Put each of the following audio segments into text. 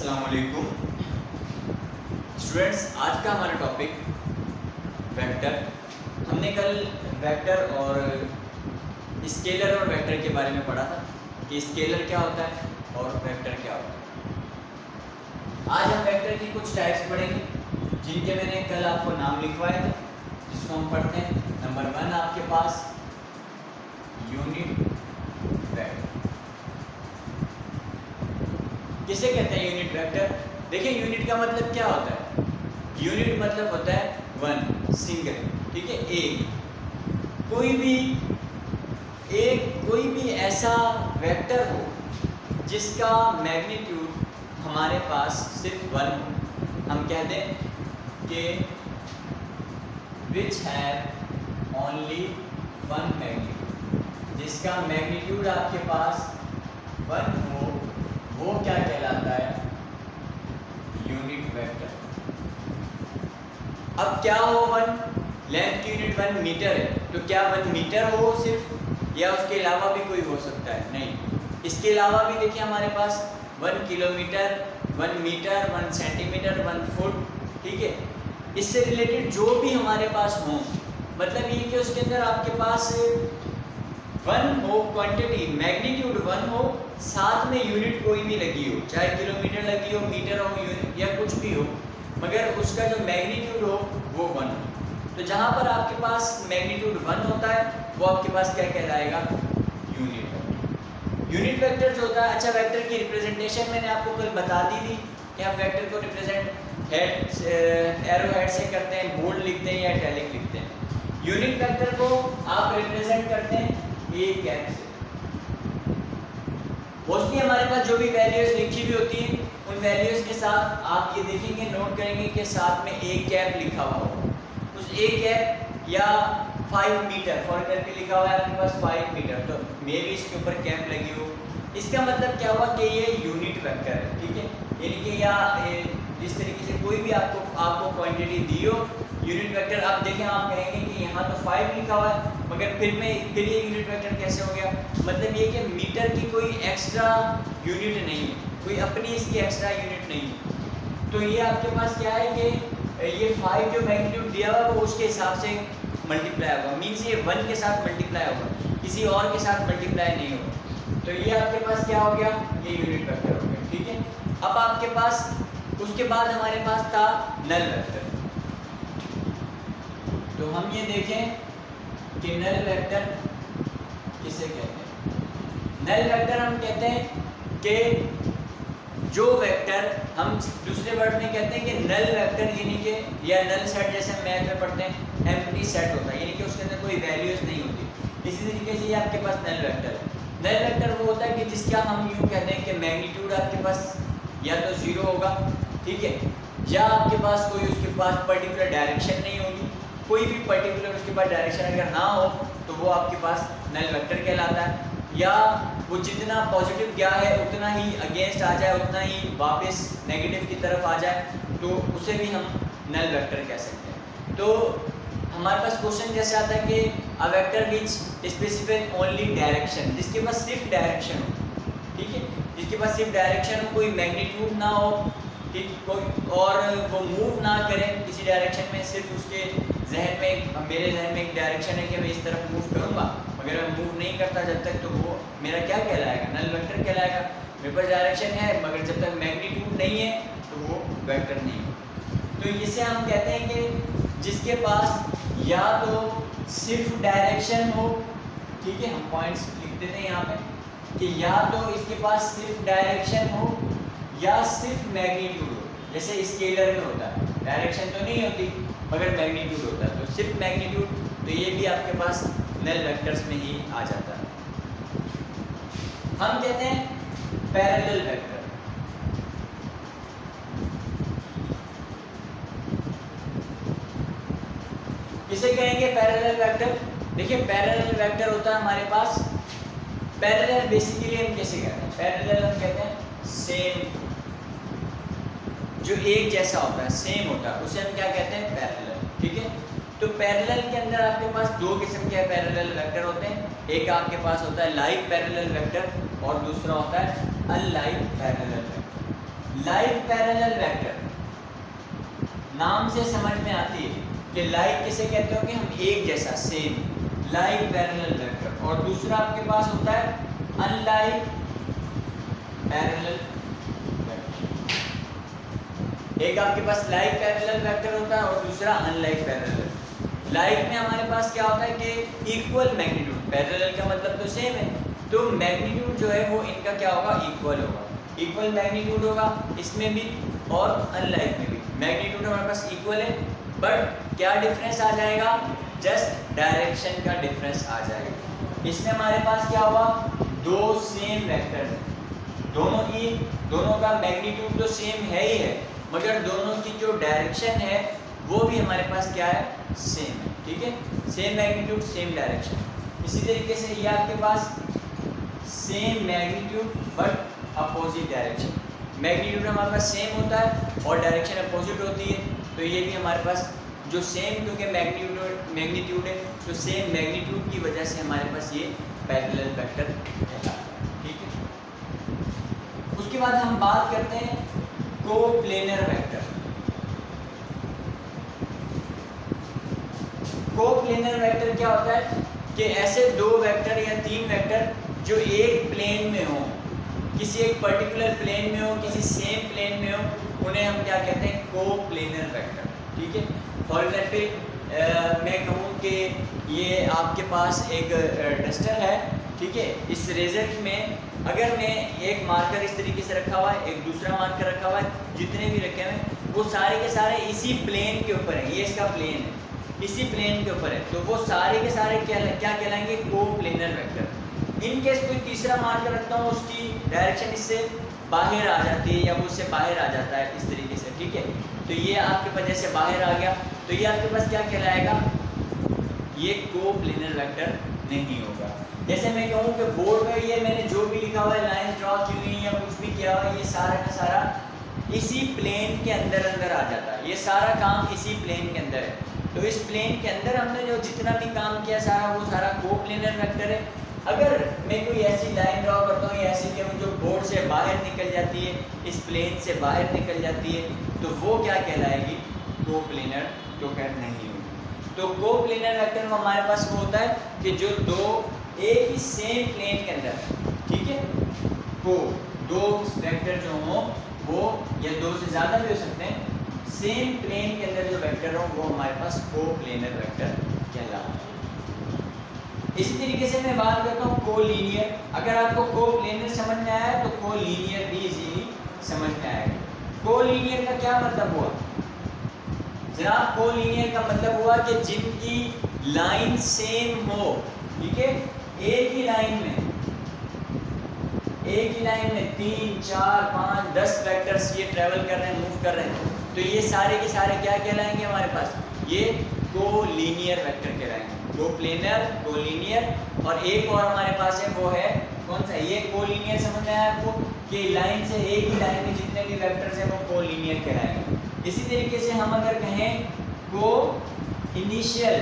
अस्सलाम वालेकुम स्टूडेंट्स। आज का हमारा टॉपिक वेक्टर। हमने कल वेक्टर और स्केलर और वेक्टर के बारे में पढ़ा था कि स्केलर क्या होता है और वेक्टर क्या होता है। आज हम वेक्टर की कुछ टाइप्स पढ़ेंगे जिनके मैंने कल आपको नाम लिखवाए थे, जिसको हम पढ़ते हैं। नंबर 1 आपके पास यूनिट वेक्टर। किसे कहते हैं यूनिट वेक्टर? देखिए, यूनिट का मतलब क्या होता है? यूनिट मतलब होता है वन, सिंगल, ठीक है, एक। कोई भी ऐसा वेक्टर हो जिसका मैग्नीट्यूड हमारे पास सिर्फ वन हो। हम कहते हैं कि which have only one magnitude, जिसका मैग्नीट्यूड आपके पास वन हो, वो क्या कहलाता है? Unit vector. अब क्या हो वन? लेंथ की यूनिट 1 मीटर है, तो क्या 1 मीटर हो सिर्फ, या उसके अलावा भी कोई हो सकता है? नहीं, इसके अलावा भी देखिए हमारे पास 1 किलोमीटर, 1 मीटर, 1 सेंटीमीटर, 1 फुट, ठीक है। इससे रिलेटेड जो भी हमारे पास हो, मतलब ये कि उसके अंदर आपके पास वन हो, क्वांटिटी मैग्नीट्यूड वन हो, साथ में यूनिट कोई भी लगी हो, चाहे किलोमीटर लगी हो, मीटर हो, यूनिट या कुछ भी हो, मगर उसका जो मैग्नीट्यूड हो वो वन हो। तो जहाँ पर आपके पास मैग्नीट्यूड वन होता है वो आपके पास क्या कहलाएगा? Unit vector. यूनिट वेक्टर जो होता है, अच्छा, वेक्टर की रिप्रेजेंटेशन मैंने आपको कल बता दी थी कि हम वेक्टर को रिप्रेजेंट एरो हेड से करते हैं, बोल्ड लिखते हैं या इटैलिक लिखते हैं। यूनिट वेक्टर को आप रिप्रेजेंट करते हैं ए कैप से। मोस्टली हमारे पास जो भी वैल्यूज लिखी हुई होती हैं, उन वैल्यूज के साथ आप ये देखेंगे, नोट करेंगे कि साथ में ए कैप लिखा हुआ हो। उस ए कैप या 5 मीटर फॉर करके लिखा हुआ है आपके पास 5 मीटर, तो मे भी इसके ऊपर कैप लगी हो। इसका मतलब क्या हुआ कि ये यूनिट वेक्टर है, ठीक है। यानी कि या जिस तरीके से कोई भी आपको क्वांटिटी दी हो, यूनिट वेक्टर। आप देखें, आप कहेंगे कि यहाँ तो 5 लिखा हुआ है, मगर फिर ये यूनिट वेक्टर कैसे हो गया? मतलब ये कि मीटर की कोई एक्स्ट्रा यूनिट नहीं है, कोई अपनी इसकी एक्स्ट्रा यूनिट नहीं है। तो ये आपके पास क्या है कि ये 5 जो मैग्नीट्यूड दिया हुआ वो उसके हिसाब से मल्टीप्लाई होगा, मीन्स ये 1 के साथ मल्टीप्लाई होगा, किसी और के साथ मल्टीप्लाई नहीं होगा। तो ये आपके पास क्या हो गया? ये यूनिट वेक्टर हो गया, ठीक है। अब आपके पास उसके बाद हमारे पास था नल वेक्टर। तो हम ये देखें कि नल वेक्टर किसे कहते हैं? नल वेक्टर हम कहते हैं कि जो वेक्टर हम दूसरे वर्ड में कहते हैं कि नल वेक्टर, यानी कि या नल सेट, जैसे हम मैथ में पढ़ते हैं एम्प्टी सेट होता है, यानी कि उसके अंदर कोई वैल्यूज नहीं होती। इसी तरीके से ये आपके पास नल वेक्टर है। नल वेक्टर वो होता है कि जिसका हम यूँ कहते हैं कि मैग्नीट्यूड आपके पास या तो 0 होगा, ठीक है, या आपके पास कोई उसके पास पर्टिकुलर डायरेक्शन नहीं होगी। कोई भी पर्टिकुलर उसके पास डायरेक्शन अगर ना हो तो वो आपके पास नल वेक्टर कहलाता है। या वो जितना पॉजिटिव गया है उतना ही अगेंस्ट आ जाए, उतना ही वापस नेगेटिव की तरफ आ जाए, तो उसे भी हम नल वेक्टर कह सकते हैं। तो हमारे पास क्वेश्चन जैसे आता है कि a vector which specify only direction, जिसके पास सिर्फ डायरेक्शन हो, ठीक है, जिसके पास सिर्फ डायरेक्शन हो, कोई मैग्नीट्यूड ना हो, ठीक, कोई और वो मूव ना करे किसी डायरेक्शन में, सिर्फ उसके जहन में, मेरे जहन में एक डायरेक्शन है कि मैं इस तरफ मूव करूँगा, मगर मैं मूव नहीं करता जब तक, तो वो मेरा क्या कहलाएगा? नल वेक्टर कहलाएगा। मेरे पास डायरेक्शन है मगर जब तक मैग्नीट्यूड नहीं है तो वो वेक्टर नहीं है। तो इसे हम कहते हैं कि जिसके पास या तो सिर्फ डायरेक्शन हो, ठीक है, हम पॉइंट्स लिख देते हैं यहाँ पे कि या तो इसके पास सिर्फ डायरेक्शन हो या सिर्फ मैग्नीट्यूड हो। जैसे स्केलर में होता है, डायरेक्शन तो नहीं होती मगर मैग्नीट्यूड होता है, तो सिर्फ मैग्नीट्यूड, तो ये भी आपके पास नल वेक्टर्स में ही आ जाता है। हम कहते हैं पैरेलल वेक्टर। किसे कहेंगे पैरेलल वेक्टर? देखिए, पैरेलल वेक्टर होता है हमारे पास, पैरेलल बेसिकली हम कैसे कहते हैं? पैरेलल हम कहते हैं सेम, जो एक जैसा होता है, सेम होता है, उसे हम क्या कहते हैं? पैरेलल, ठीक है। तो पैरेलल के अंदर आपके पास दो किस्म के पैरेलल वेक्टर होते हैं। एक आपके पास होता है लाइक पैरेलल वेक्टर और दूसरा होता है unlike parallel vector. Like parallel vector, नाम से समझ में आती है कि लाइक किसे कहते हो कि हम एक जैसा, सेम, लाइक पैरेलल वेक्टर। और दूसरा आपके पास होता है अनलाइक पैरेलल वेक्टर। एक आपके पास लाइक पैरेलल वेक्टर होता है और दूसरा अनलाइक पैरेलल। लाइक में हमारे पास क्या होता है कि इक्वल मैग्नीट्यूड, पैरेलल का मतलब तो सेम है, तो मैग्नीट्यूड जो है वो इनका क्या होगा, इक्वल होगा, इक्वल मैग्नीट्यूड होगा इसमें भी और अनलाइक में भी। मैग्नीट्यूड हमारे पास इक्वल है, बट क्या डिफरेंस आ जाएगा, जस्ट डायरेक्शन का डिफरेंस आ जाएगा। इसमें हमारे पास क्या हुआ, दो सेम वेक्टर हैं, दोनों का मैग्नीट्यूड तो सेम है ही है, मगर दोनों की जो डायरेक्शन है वो भी हमारे पास क्या है, सेम है। ठीक है, सेम मैग्नीट्यूड सेम डायरेक्शन। इसी तरीके से ये आपके पास same magnitude but opposite direction, magnitude हमारे पास सेम होता है और डायरेक्शन अपोजिट होती है, तो ये भी हमारे पास जो सेम, क्योंकि मैग्नीट्यूड है तो सेम मैग्नीट्यूड की वजह से हमारे पास ये पैरेलल वेक्टर कहलाता है। ठीक है, उसके बाद हम बात करते हैं कोप्लेनर वेक्टर। कोप्लेनर वेक्टर क्या होता है कि ऐसे दो वेक्टर या तीन वेक्टर जो एक प्लेन में हो, किसी एक पर्टिकुलर प्लेन में हो, किसी सेम प्लेन में हो, उन्हें हम क्या कहते हैं, कोप्लेनर वेक्टर। ठीक है, फॉर एग्जाम्पल मैं कहूँ कि ये आपके पास एक डस्टर है, ठीक है, इस रेजर में अगर मैं एक मार्कर इस तरीके से रखा हुआ है, एक दूसरा मार्कर रखा हुआ है, जितने भी रखे हुए हैं वो सारे के सारे इसी प्लेन के ऊपर है, ये इसका प्लेन है, इसी प्लेन के ऊपर है, तो वो सारे के सारे क्या कहलाएंगे, कोप्लेनर वेक्टर। इन केस कोई तीसरा मार्कर रखता हूँ, उसकी डायरेक्शन इससे बाहर आ जाती है या वो उससे बाहर आ जाता है इस तरीके से। ठीक है, तो ये आपके पास जैसे बाहर आ गया तो ये आपके पास क्या कहलाएगा, ये कोप्लेनर वेक्टर नहीं होगा। जैसे मैं कहूँ कि बोर्ड में ये मैंने जो भी लिखा हुआ है, लाइन ड्रॉ की हुई या कुछ भी किया हुआ है, ये सारा का सारा इसी प्लेन के अंदर आ जाता है, ये सारा काम इसी प्लेन के अंदर है। तो इस प्लेन के अंदर हमने जो जितना भी काम किया सारा, वो सारा कोप्लेनर वेक्टर है। अगर मैं कोई ऐसी लाइन ड्रॉ करता हूँ या ऐसी कि जो बोर्ड से बाहर निकल जाती है, इस प्लेन से बाहर निकल जाती है, तो वो क्या कहलाएगी, कोप्लेनर तो नहीं होगी। तो कोप्लेनर वेक्टर में हमारे पास वो होता है कि जो दो एक ही सेम प्लेन के अंदर, ठीक है, को दो वेक्टर जो हो वो या दो से ज़्यादा भी हो सकते हैं, सेम प्लेन के अंदर जो वेक्टर हो वो हमारे पास कोप्लेनर वेक्टर कहलाता है। इसी तरीके से मैं बात करता हूँ कोलीनियर। अगर आपको कोप्लेनर समझ में आया तो कोलीनियर भी इजीली समझ में आएगा। कोलीनियर का क्या मतलब हुआ जनाब, कोलीनियर का मतलब हुआ कि जिनकी लाइन सेम हो, ठीक है, एक ही लाइन में 3, 4, 5, 10 वेक्टर्स ये ट्रेवल कर रहे हैं, मूव कर रहे हैं, तो ये सारे के सारे क्या कहलाएंगे हमारे पास, ये कोलीनियर वेक्टर कहलाएंगे। कोप्लेनर, कोलीनियर, और एक और हमारे पास है वो है कौन सा, ये कोलीनियर समझ में आया आपको कि लाइन से एक ही लाइन में जितने भी वेक्टर्स हैं वो कोलीनियर कहलाएंगे। इसी तरीके से हम अगर कहें को इनिशियल,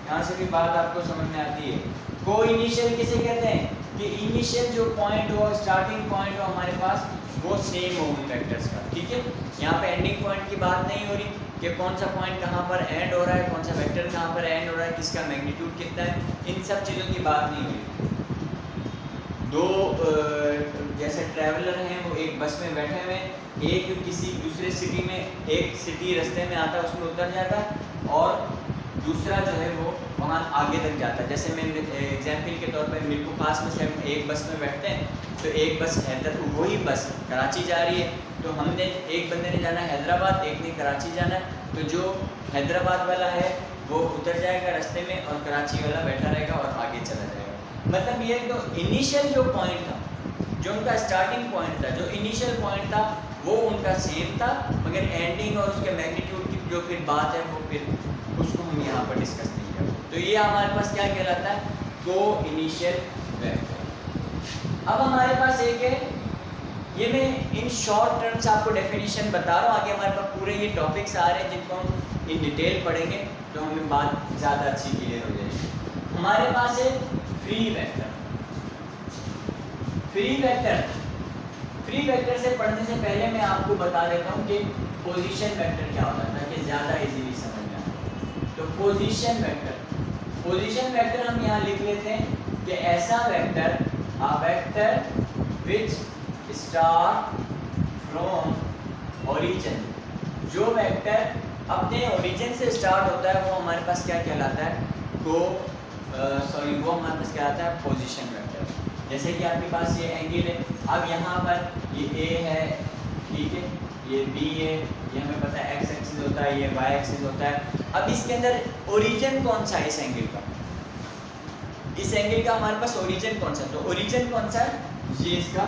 यहाँ से भी बात आपको समझ में आती है, को इनिशियल किसे कहते हैं कि इनिशियल जो पॉइंट हो, स्टार्टिंग पॉइंट हो हमारे पास, वो सेम हो उन वेक्टर्स का। ठीक है, यहाँ पे एंडिंग पॉइंट की बात नहीं हो रही कि कौन सा पॉइंट कहाँ पर एंड हो रहा है, कौन सा वेक्टर कहाँ पर एंड हो रहा है, किसका मैग्नीट्यूड कितना है, इन सब चीज़ों की बात नहीं हो रही। दो जैसे ट्रैवलर हैं वो एक बस में बैठे हुए हैं, एक किसी दूसरे सिटी में, एक सिटी रास्ते में आता है उसमें उतर जाता है और दूसरा जो है वो वहाँ आगे तक जाता है। जैसे मैं एग्जाम्पल के तौर पर मिल्को पास में से हम एक बस में बैठते हैं, तो एक बस वही बस कराची जा रही है, तो हमने एक बंदे ने जाना है हैदराबाद, एक ने कराची जाना है, तो जो हैदराबाद वाला है वो उतर जाएगा रास्ते में और कराची वाला बैठा रहेगा और आगे चला जाएगा। मतलब ये तो इनिशियल जो पॉइंट था, जो उनका स्टार्टिंग पॉइंट था, जो इनिशियल पॉइंट था वो उनका सेम था, मगर एंडिंग और उसके मैग्नीट्यूड की जो फिर बात है वो फिर उसको हम यहाँ पर डिस्कस नहीं करेंगे। तो ये हमारे पास क्या कहलाता है, को इनिशियल वेक्टर। अब हमारे पास एक है, ये मैं इन शॉर्ट टर्म्स आपको डेफिनेशन बता रहा हूँ, आगे हमारे पास पूरे ये टॉपिक्स आ रहे हैं जिनको हम इन डिटेल पढ़ेंगे तो हमें बात ज़्यादा अच्छी क्लियर हो जाएगी। हमारे पास है free vector. Free free vector से पढ़ने से पहले मैं आपको बता देता हूँ कि पोजीशन वेक्टर क्या होता है ताकि ज़्यादा इजीली समझ में आए। तो पोजीशन वेक्टर हम यहाँ लिख लेते हैं कि ऐसा vector, a vector which start from origin, जो वेक्टर अपने ओरिजिन से स्टार्ट होता है वो हमारे पास क्या कहलाता है, वो हमारे पास क्या आता है, पोजीशन वेक्टर। जैसे कि आपके पास ये एंगल है, अब यहाँ पर ये ए है, ठीक है, ये बी है, ये हमें पता है एक्स एक्सिस होता है, ये वाई एक्सिस होता है। अब इसके अंदर ओरिजिन कौन सा है इस एंगल का, इस एंगल का हमारे पास ओरिजिन कौन सा, तो ओरिजिन कौन सा है, ये इसका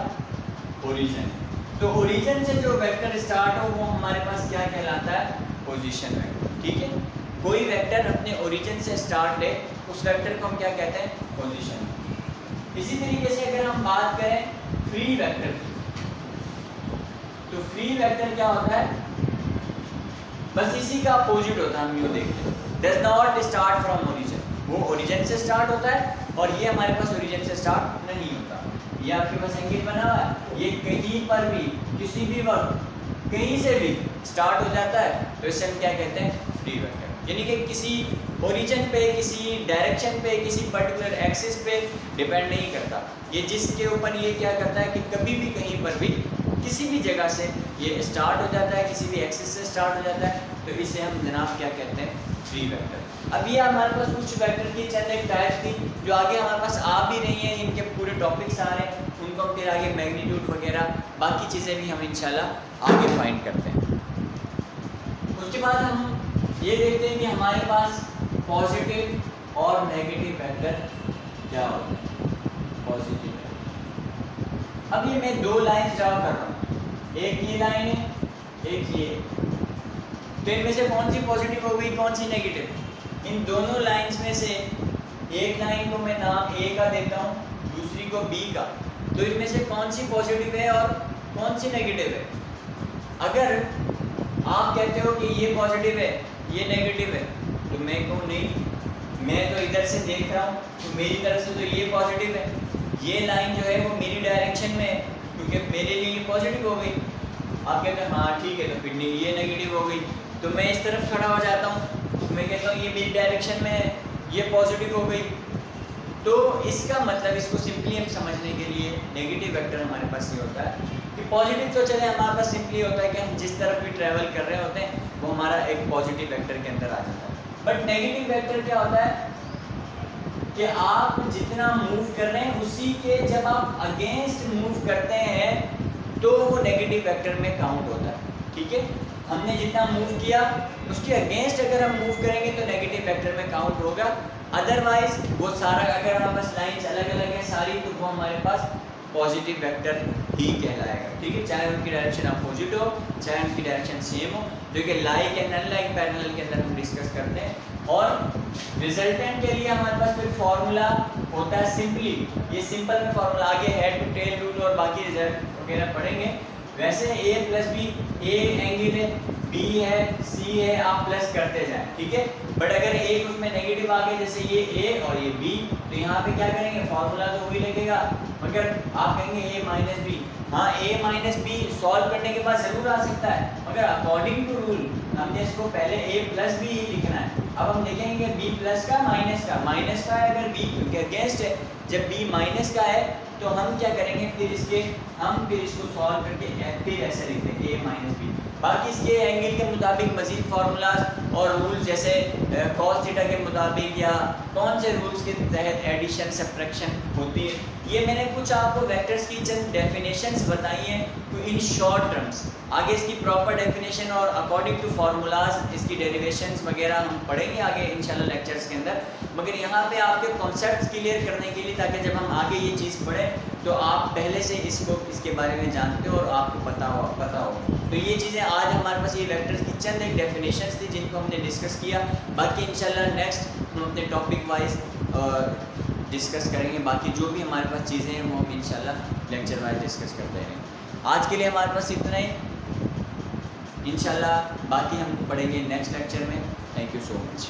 ओरिजिन। तो ओरिजिन से जो वेक्टर स्टार्ट हो वो हमारे पास क्या कहलाता है, पोजीशन वेक्टर, ठीक है। कोई वेक्टर अपने ओरिजिन से स्टार्ट है उस वेक्टर को हम क्या कहते हैं, पोजीशन। इसी तरीके से अगर हम बात करें फ्री वेक्टर की, तो फ्री वेक्टर क्या होता है, बस इसी का अपोजिट होता है। हम यूँ देखते हैं, does not start from origin, वो ओरिजिन से स्टार्ट होता है और ये हमारे पास ओरिजिन से स्टार्ट नहीं होता। ये आपके पास एंगल बना हुआ है, ये कहीं पर भी किसी भी वक्त कहीं से भी स्टार्ट हो जाता है, तो इसे हम क्या कहते हैं, फ्री वेक्टर। यानी कि किसी ओरिजिन पे, किसी डायरेक्शन पे, किसी पर्टिकुलर एक्सिस पे डिपेंड नहीं करता। ये जिसके ऊपर ये क्या करता है कि कभी भी कहीं पर भी किसी भी जगह से ये स्टार्ट हो जाता है, किसी भी एक्सिस से स्टार्ट हो जाता है, तो इसे हम जनाब क्या कहते हैं, फ्री वेक्टर। अब ये हमारे पास कुछ वेक्टर की चंद एक टाइप थी जो आगे हमारे पास आ भी रही हैं, इनके पूरे टॉपिक्स आ रहे हैं, उनको हम फिर आगे मैग्नीट्यूड वगैरह बाकी चीज़ें भी हम इंशाल्लाह आगे फाइंड करते हैं। उसके बाद हम ये देखते हैं कि हमारे पास पॉजिटिव और नेगेटिव वेक्टर क्या होता है, पॉजिटिव। अब ये मैं दो लाइन ड्रा कर रहा हूँ, एक ये लाइन है, एक ये, तो इनमें से कौन सी पॉजिटिव हो गई, कौन सी नेगेटिव। इन दोनों लाइंस में से एक लाइन को मैं नाम ए का देता हूँ, दूसरी को बी का, तो इनमें से कौन सी पॉजिटिव है और कौन सी नेगेटिव है। अगर आप कहते हो कि ये पॉजिटिव है ये नेगेटिव है, तो मैं कहूँ नहीं, मैं तो इधर से देख रहा हूँ तो मेरी तरफ से तो ये पॉजिटिव है, ये लाइन जो है वो मेरी डायरेक्शन में है क्योंकि मेरे लिए ये पॉजिटिव हो गई। आप कहते हैं हाँ ठीक है, तो फिर ये नेगेटिव हो गई, तो मैं इस तरफ खड़ा हो जाता हूँ, तो मैं कहता हूँ ये मेरी डायरेक्शन में है, ये पॉजिटिव हो गई। तो इसका मतलब, इसको सिंपली हम समझने के लिए नेगेटिव वेक्टर हमारे पास ये होता है कि पॉजिटिव तो चले हमारे पास सिंपली होता है कि हम जिस तरफ भी ट्रैवल कर रहे होते हैं वो हमारा एक पॉजिटिव वेक्टर के अंदर आ जाता है। बट नेगेटिव वेक्टर क्या होता है कि आप जितना मूव कर रहे हैं उसी के जब आप अगेंस्ट मूव करते हैं तो वो नेगेटिव वेक्टर में काउंट होता है, ठीक है। हमने जितना मूव किया उसके अगेंस्ट अगर हम मूव करेंगे तो नेगेटिव वेक्टर में काउंट होगा, अदरवाइज वो सारा, अगर हमारे पास लाइन्स अलग अलग है सारी, तो वो हमारे पास पॉजिटिव वेक्टर ही कहलाएगा, ठीक है। चाहे उनकी डायरेक्शन अपोजिट हो, चाहे उनकी डायरेक्शन सेम हो, जो कि लाइक एंड अनलाइक पैरेलल के अंदर हम डिस्कस करते हैं। और रिजल्टेंट के लिए हमारे पास फिर फॉर्मूला होता है सिंपली, ये सिंपल में फॉर्मूला, आगे हेड टू टेल रूल और बाकी रिजल्ट वगैरह पढ़ेंगे। वैसे a plus B, A angle है, बी है, सी है, आप प्लस करते जाएं, ठीक है। बट अगर एक उसमें नेगेटिव आ गया, जैसे ये a और ये b, तो यहाँ पे क्या करेंगे, फॉर्मूला तो वही लगेगा, मगर आप कहेंगे a माइनस बी। हाँ, a माइनस बी सॉल्व करने के बाद ज़रूर आ सकता है, मगर अकॉर्डिंग टू रूल हमने इसको पहले a प्लस बी ही लिखना है। अब हम देखेंगे b प्लस का, माइनस का है, अगर b के अगेंस्ट है, जब b माइनस का है तो हम क्या करेंगे, फिर इसको सॉल्व करके फिर ऐसे लिखते हैं a माइनस बी। बाकी इसके एंगल के मुताबिक मजीद फार्मूलाज और रूल्स, जैसे कॉस थीटा के मुताबिक या कौन से रूल्स के तहत एडिशन सब्ट्रैक्शन होती है, ये मैंने कुछ आपको वेक्टर्स की चंद डेफिनेशंस बताई हैं तो इन शॉर्ट टर्म्स। आगे इसकी प्रॉपर डेफिनेशन और अकॉर्डिंग टू फार्मूलाज इसकी डेरिवेशंस वगैरह हम पढ़ेंगे आगे इंशाल्लाह लेक्चर्स के अंदर, मगर यहाँ पे आपके कॉन्सेप्ट्स क्लियर करने के लिए, ताकि जब हम आगे ये चीज़ पढ़ें तो आप पहले से इसके बारे में जानते हो और आपको पता हो। तो ये चीज़ें आज हमारे पास, ये वेक्टर्स की चंद एक डेफिनेशंस थी जिनको हमने डिस्कस किया। बाकी इंशाल्लाह नेक्स्ट हम अपने टॉपिक वाइज डिस्कस करेंगे, बाकी जो भी हमारे पास चीज़ें हैं वो हम इंशाल्लाह लेक्चर वाइज डिस्कस करते रहेंगे। आज के लिए हमारे पास इतना ही, इंशाल्लाह बाकी हम पढ़ेंगे नेक्स्ट लेक्चर में। Thank you so much.